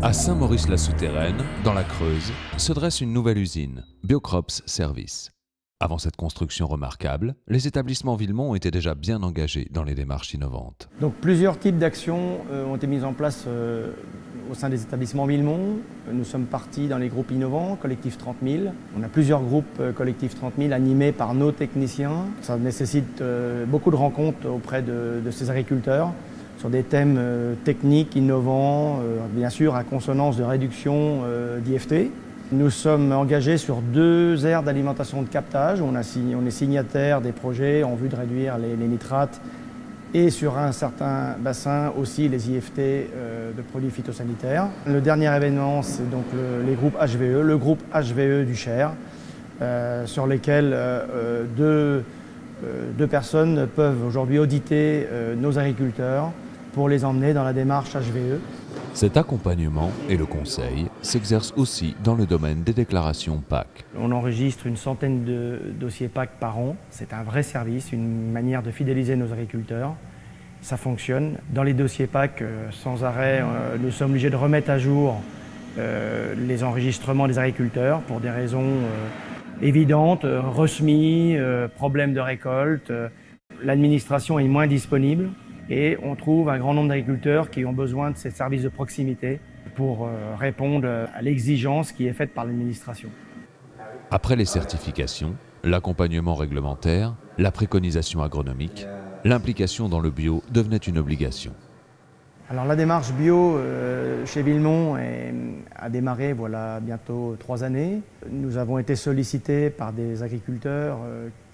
À Saint-Maurice-la-Souterraine, dans la Creuse, se dresse une nouvelle usine, Biocrops Service. Avant cette construction remarquable, les établissements Villemont étaient déjà bien engagés dans les démarches innovantes. Donc plusieurs types d'actions ont été mises en place au sein des établissements Villemont. Nous sommes partis dans les groupes innovants, Collectif 30 000. On a plusieurs groupes Collectif 30 000 animés par nos techniciens. Ça nécessite beaucoup de rencontres auprès de ces agriculteurs sur des thèmes techniques, innovants, bien sûr à consonance de réduction d'IFT. Nous sommes engagés sur 2 aires d'alimentation de captage. On est signataire des projets en vue de réduire les nitrates et sur un certain bassin aussi les IFT de produits phytosanitaires. Le dernier événement, c'est donc les groupes HVE, le groupe HVE du Cher, sur lesquels deux personnes peuvent aujourd'hui auditer nos agriculteurs pour les emmener dans la démarche HVE. Cet accompagnement et le conseil s'exercent aussi dans le domaine des déclarations PAC. On enregistre une centaine de dossiers PAC par an. C'est un vrai service, une manière de fidéliser nos agriculteurs. Ça fonctionne. Dans les dossiers PAC, sans arrêt, nous sommes obligés de remettre à jour les enregistrements des agriculteurs pour des raisons évidentes, resemis, problèmes de récolte. L'administration est moins disponible. Et on trouve un grand nombre d'agriculteurs qui ont besoin de ces services de proximité pour répondre à l'exigence qui est faite par l'administration. Après les certifications, l'accompagnement réglementaire, la préconisation agronomique, l'implication dans le bio devenait une obligation. Alors la démarche bio chez Villemont a démarré voilà bientôt 3 années. Nous avons été sollicités par des agriculteurs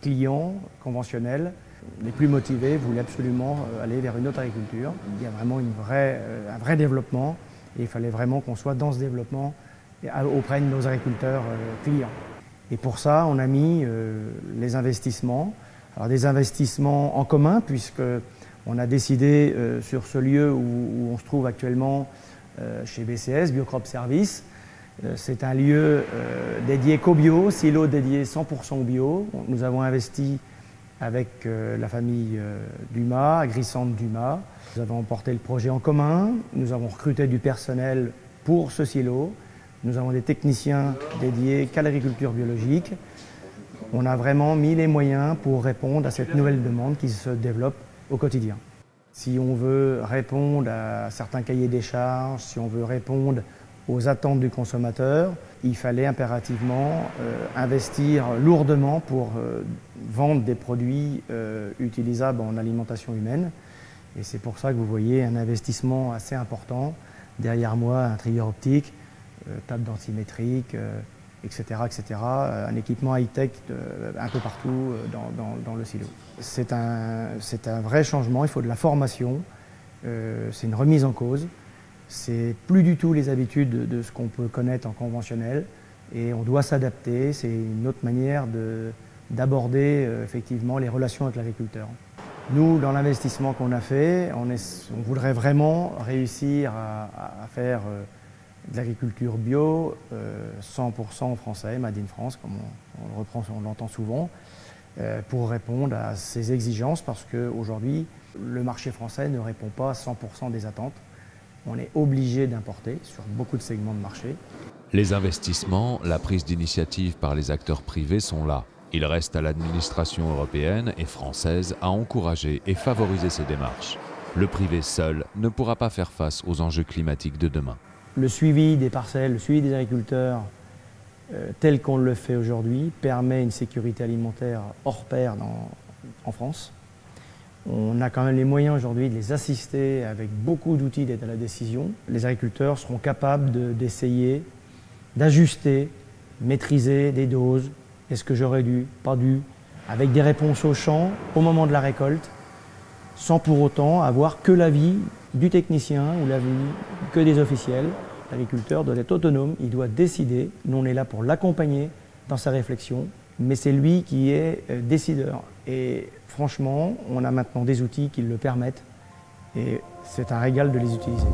clients conventionnels. Les plus motivés voulaient absolument aller vers une autre agriculture. Il y a vraiment un vrai développement et il fallait vraiment qu'on soit dans ce développement auprès de nos agriculteurs clients. Et pour ça, on a mis les investissements. Alors des investissements en commun puisqu'on a décidé sur ce lieu où on se trouve actuellement chez BCS, Biocrops Service. C'est un lieu dédié qu'au bio, silo dédié 100% au bio. Nous avons investi avec la famille Dumas, Agricentre Dumas. Nous avons porté le projet en commun, nous avons recruté du personnel pour ce silo, nous avons des techniciens dédiés qu'à l'agriculture biologique. On a vraiment mis les moyens pour répondre à cette nouvelle demande qui se développe au quotidien. Si on veut répondre à certains cahiers des charges, si on veut répondre aux attentes du consommateur, il fallait impérativement investir lourdement pour vendre des produits utilisables en alimentation humaine. Et c'est pour ça que vous voyez un investissement assez important. Derrière moi, un trieur optique, table densimétrique, etc., etc. Un équipement high-tech un peu partout dans le silo. C'est un vrai changement, il faut de la formation, c'est une remise en cause. C'est plus du tout les habitudes de ce qu'on peut connaître en conventionnel et on doit s'adapter. C'est une autre manière d'aborder effectivement les relations avec l'agriculteur. Nous, dans l'investissement qu'on a fait, on voudrait vraiment réussir à faire de l'agriculture bio 100% français, Made in France, comme on l'entend souvent, pour répondre à ces exigences parce qu'aujourd'hui, le marché français ne répond pas à 100% des attentes. On est obligé d'importer sur beaucoup de segments de marché. Les investissements, la prise d'initiative par les acteurs privés sont là. Il reste à l'administration européenne et française à encourager et favoriser ces démarches. Le privé seul ne pourra pas faire face aux enjeux climatiques de demain. Le suivi des parcelles, le suivi des agriculteurs, tel qu'on le fait aujourd'hui, permet une sécurité alimentaire hors pair en France. On a quand même les moyens aujourd'hui de les assister avec beaucoup d'outils d'aide à la décision. Les agriculteurs seront capables d'essayer, d'ajuster, maîtriser des doses. Est-ce que j'aurais dû, pas dû, avec des réponses au champ au moment de la récolte, sans pour autant avoir que l'avis du technicien ou l'avis que des officiels. L'agriculteur doit être autonome, il doit décider. Nous, on est là pour l'accompagner dans sa réflexion, mais c'est lui qui est décideur. Et franchement, on a maintenant des outils qui le permettent et c'est un régal de les utiliser.